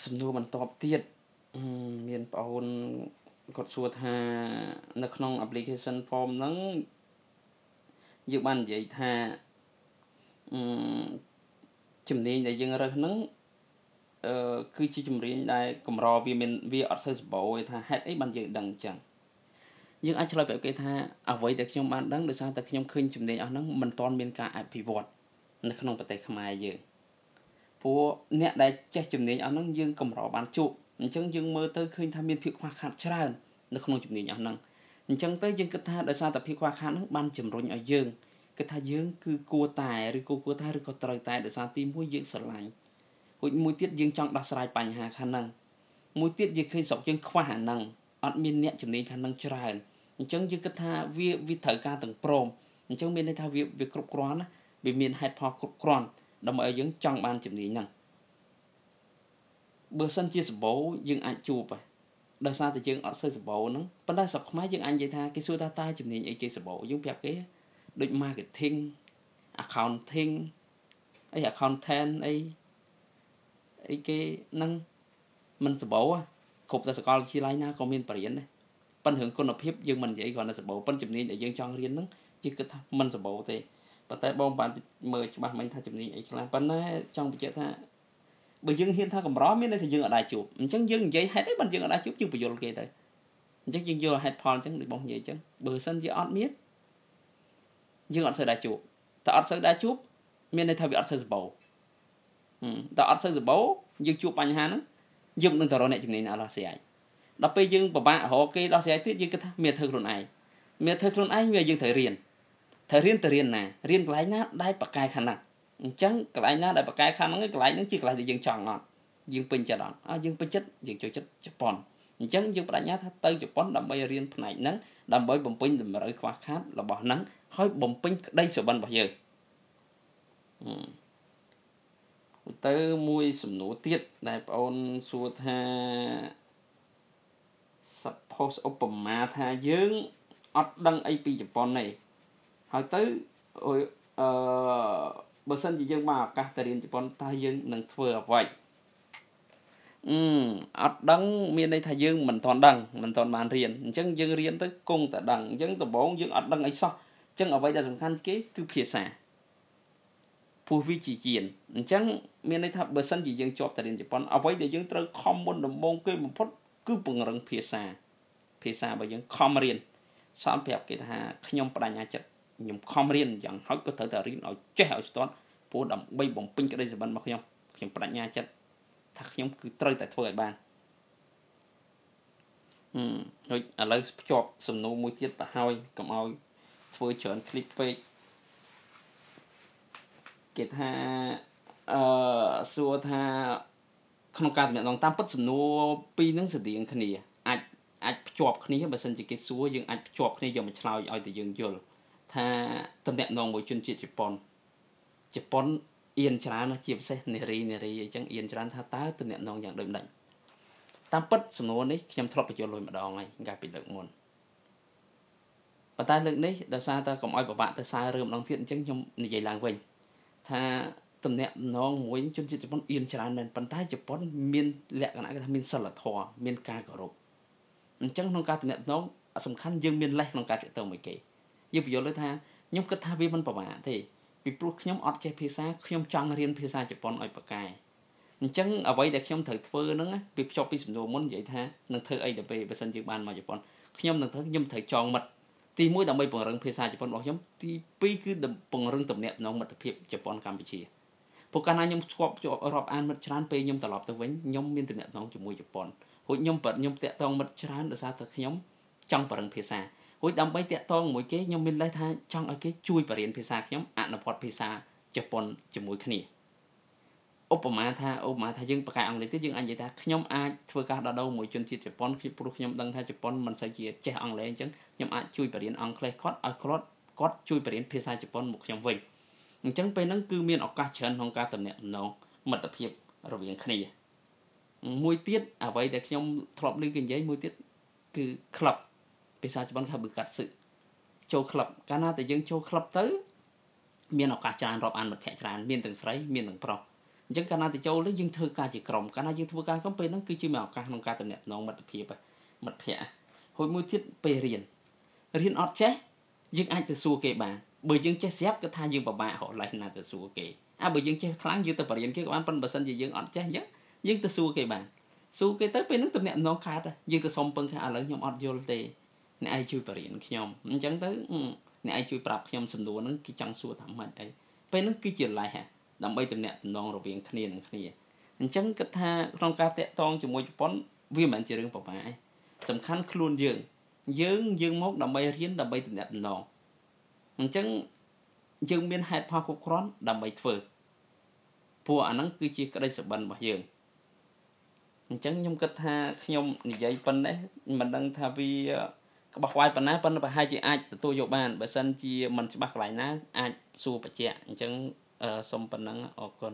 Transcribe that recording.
សំណួរបន្តទៀតមានបងអូនគាត់សួរថានៅក្នុង application form ហ្នឹងយើងបាននិយាយថាជំនាញដែលយើងរើសហ្នឹងគឺជាជំនាញដែលកម្រវាអត់សូវសម្បូរទេថាហេតុអីបានយើងដឹងអញ្ចឹងយើងអាចឆ្លើយប្រាប់គេថាអ្វីដែលខ្ញុំបានដឹងដោយសារតែខ្ញុំឃើញជំនាញអស់ហ្នឹងមិនទាន់មានការអភិវឌ្ឍនៅក្នុងប្រទេសខ្មែរយើងព្រោះអ្នកដែលចេះជំនាញអស់ហ្នឹងយើងកម្របានជួបអញ្ចឹងយើងមើលទៅឃើញថាមានភាពខ្វះខាតច្រើននៅក្នុងជំនាញអស់ហ្នឹងអញ្ចឹងទៅយើងគិតថាដោយសារតែភាពខ្វះខាតហ្នឹងបានជំរុញឲ្យយើងគិតថាយើងគឺគួរតែឬក៏ត្រូវតែដោយសារទី1យើងស្រឡាញ់រួចមួយទៀតយើងចង់ដោះស្រាយបញ្ហាខាងហ្នឹងមួយទៀតយើងឃើញស្រុកយើងខ្វះអាហ្នឹងអត់មានអ្នកជំនាញខាងហ្នឹងច្រើនអញ្ចឹងយើងគិតថាវាត្រូវការទាំងព្រមអញ្ចឹងមានន័យថាវាគ្រប់គ្រាន់ណាវាមានហេតុផលគ្រប់គ្រាន់ដើម្បីឲ្យយើងចង់បានជំនាញហ្នឹងបើសិនជាសម្បូរយើងអាចជួបដោយសារតែយើងអត់សូវសម្បូរហ្នឹងប៉ុន្តែស្រុកខ្មែរយើងអាចនិយាយថាគេសួរថាតើជំនាញអីគេសម្បូរយើងប្រាប់គេដូច marketing accounting accountant អីគេហ្នឹងមិនសម្បូរគ្រប់តែសាកលវិទ្យាល័យណាក៏មានបរិញ្ញាបត្រដែរប៉ុន្តែរឿងគុណភាពយើងមិននិយាយគ្រាន់តែសម្បូរប៉ុន្តែជំនាញដែលយើងចង់រៀនហ្នឹងយើងគិតថាមិនសម្បូរទេប៉ុន្តែបងបានមើលច្បាស់មិញថាជំនាញអីខ្លះប៉ុន្តែចង់បញ្ជាក់ថាបើយើងហ៊ានថាកម្រមានន័យថាយើងអត់ដែរជួបអញ្ចឹងយើងនិយាយហេតុអីបានយើងអត់ដែរជួបយើងបញ្យល់គេទៅអញ្ចឹងយើងយកហេតុផលអញ្ចឹងដូចបងនិយាយអញ្ចឹងបើសិនជាអត់មានយើងអត់សូវដែរជួបតែអត់សូវដែរជួបមានន័យថាវាអត់សូវសម្បូរតែអត់សូវសម្បូរយើងជួបបញ្ហាហ្នឹងយើងមិននឹងទៅរកអ្នកជំនាញណាដោះស្រាយដល់ពេលយើងពិបាករកគេដោះស្រាយទៀតយើងគិតថាមានធ្វើខ្លួនឯងវាយើងត្រូវរៀនទៅរៀនណារៀនកន្លែងណាដែលបកកែខាងហ្នឹងអញ្ចឹងកន្លែងណាដែលបកកែខាងហ្នឹងកន្លែងហ្នឹងជាកន្លែងដែលយើងចង់អត់យើងពេញចិត្តអត់យើងពេញចិត្តយើងចូលចិត្តជប៉ុនអញ្ចឹងយើងបដិញ្ញាថាទៅជប៉ុនដើម្បីរៀនផ្នែកហ្នឹងដើម្បីបំពេញតម្រូវខ្វះខាតរបស់ហ្នឹងហើយបំពេញក្តីសុបិនរបស់យើងទៅមួយសំណួរទៀតដែលបងអូនសួរថា suppose ឧបមាថាយើងអត់ដឹងអីពីជប៉ុនទេហើយទៅបើសិនជាយើងបានឱកាសទៅរៀនជប៉ុនតើយើងនឹងធ្វើអ្វីអត់ដឹងមានន័យថាយើងមិនទាន់ដឹងមិនទាន់បានរៀនអញ្ចឹងយើងរៀនទៅគង់តែដឹងអញ្ចឹងដំបូងយើងអត់ដឹងអីសោះអញ្ចឹងអ្វីដែលសំខាន់គេគឺភាសាព្រោះវាជាជាតិអញ្ចឹងមានន័យថាបើសិនជាយើងជាប់តែរៀនជប៉ុនអ្វីដែលយើងត្រូវខំមុនដំបូងគេបំផុតគឺពង្រឹងភាសាបើយើងខំរៀនសំប្រាប់គេថាខ្ញុំបដិញ្ញាចិត្តខ្ញុំខំរៀនយ៉ាងហោចក៏ត្រូវតែរៀនឲ្យចេះឲ្យស្ទាត់ព្រោះដើម្បីបំពេញក្តីសុបិនរបស់ខ្ញុំបដិញ្ញាចិត្តថាខ្ញុំគឺត្រូវតែធ្វើឲ្យបានដូចឥឡូវភ្ជាប់សំណួរមួយទៀតទៅហើយកុំឲ្យធ្វើច្រើនคลิปពេកគេថាសួរថាក្នុងការតំណែងតាមពិតសំណួរពីរហ្នឹងស្រដៀងគ្នាអាចភ្ជាប់គ្នាបើសិនជាគេសួរយើងអាចភ្ជាប់គ្នាយកមកឆ្លើយឲ្យតែយើងយល់ថាតំណែងមួយជនជាតិជប៉ុនអៀនច្រើនណាស់ជាពិសេសនារីអញ្ចឹងអៀនច្រើនថាតើតំណែងយ៉ាងដូចម្ដេចតាមពិតសំណួរនេះខ្ញុំធ្លាប់បញ្យល់រួចម្ដងហើយកាលពីលើកមុនប៉ុន្តែលើកនេះដោយសារតែកុំឲ្យពិបាកទៅសាររឿងម្ដងទៀតអញ្ចឹងខ្ញុំនិយាយឡើងវិញថាតំណែងមួយជនជាតិជប៉ុនអៀនច្រើនមែនប៉ុន្តែជប៉ុនមានលក្ខណៈគេថាមានសិលធម៌មានការគោរពអញ្ចឹងក្នុងការតំណែងសំខាន់យើងមានលេសក្នុងការទាក់ទងមួយគេយើងបញ្យល់លើថាខ្ញុំគិតថាវាមិនពិបាកទេពីព្រោះខ្ញុំអត់ចេះភាសាខ្ញុំចង់រៀនភាសាជប៉ុនឲ្យប៉ាកែអញ្ចឹងអ្វីដែលខ្ញុំត្រូវធ្វើហ្នឹងវាភ្ជាប់ពីសំណួរមុននិយាយថានឹងធ្វើអីទៅពេលបើសិនយើងបានមកជប៉ុនខ្ញុំត្រូវចងមិត្តទី1ដើម្បីពង្រឹងភាសាជប៉ុនរបស់ខ្ញុំទី2គឺពង្រឹងទំនាក់ទំនងមិត្តភាពជប៉ុនកម្ពុជាព្រោះកាលណាខ្ញុំជាប់រាប់អានមិត្តច្រើនពេលខ្ញុំត្រឡប់ទៅវិញខ្ញុំមានទំនាក់ទំនងជាមួយជប៉ុនរួចខ្ញុំតាក់ទងមិត្តច្រើនដោយសារតែខ្ញុំចង់ពង្រឹងភាសារួចដើម្បីតាក់ទងមួយគេខ្ញុំមានលេសថាចង់ឲ្យគេជួយបរៀនភាសាខ្ញុំអនុវត្តភាសាជប៉ុនជាមួយគ្នាឧបមាថាយើងបកកែអង់គ្លេសទៀតយើងអាចនិយាយថាខ្ញុំអាចធ្វើការដោះដូរមួយជនជាតិជប៉ុនព្រោះខ្ញុំដឹងថាជប៉ុនមិនសូវជាចេះអង់គ្លេសអញ្ចឹងខ្ញុំអាចជួយបរៀនអង់គ្លេសគាត់ឲ្យគាត់ជួយបរៀនភាសាជប៉ុនមកខ្ញុំវិញអញ្ចឹងពេលហ្នឹងគឺមានឱកាសច្រើនក្នុងការតំណែងមិត្តភាពរវាងគ្នាមួយទៀតអ្វីដែលខ្ញុំធ្លាប់ឮគេនិយាយមួយទៀតគឺក្លឹបភាសាជប៉ុនថាប៊ឺកាត់សឹចូលក្លឹបកាលណាតែយើងចូលក្លឹបទៅមានឱកាសច្រើនរាប់អានមិត្តភ័ក្តិច្រើនមានទាំងស្រីមានទាំងប្រុស អញ្ចឹងកាលណាទៅចូលយើងធ្វើការជាក្រុមកាលណាយើងធ្វើការក្រុមពេលហ្នឹងគឺជាមានឱកាសក្នុងការតំណែងមិត្តភាពមិត្តភ័ក្តិហើយមួយទៀតពេលរៀនអត់ចេះយើងអាចទៅសួរគេបានបើយើងចេះស្រាប់គឺថាយើងពិបាករកឡេះណាទៅសួរគេបើយើងចេះខ្លាំងយើងទៅបរៀនគេក៏បានប៉ុន្តែបើសិនជាយើងអត់ចេះអញ្ចឹងយើងទៅសួរគេបានសួរគេទៅពេលហ្នឹងតំណែងខាតយើងទៅសុំពឹងថាឥឡូវខ្ញុំអត់យល់ទេអ្នកឯងជួយបរៀនខ្ញុំអញ្ចឹងទៅអ្នកឯងជួយប្រាប់ខ្ញុំសំណួរហ្នឹងគេចង់សួរថាម៉េចអីពេលហ្នឹងគឺជាឡេះដើម្បីតំណែងរវាងគ្នានឹងគ្នាអញ្ចឹងគិតថាក្នុងការតាក់ទងជាមួយជប៉ុនវាមិនមែនជារឿងពិបាកទេសំខាន់ខ្លួនយើងមកដើម្បីរៀនដើម្បីតំណែងអញ្ចឹងយើងមានហេតុផលគ្រប់គ្រាន់ដើម្បីធ្វើព្រោះអាហ្នឹងគឺជាក្តីសុបិនរបស់យើងអញ្ចឹងខ្ញុំគិតថាខ្ញុំនិយាយប៉ុណ្ណេះមិនដឹងថាវាក្បោះក្បាយប៉ុណ្ណាប៉ុន្តែប្រហែលជាអាចទទួលយកបានបើសិនជាមិនច្បាស់កន្លែងណាអាចសួរបញ្ជាក់អញ្ចឹងសូមប៉ុណ្ណឹងអរគុណ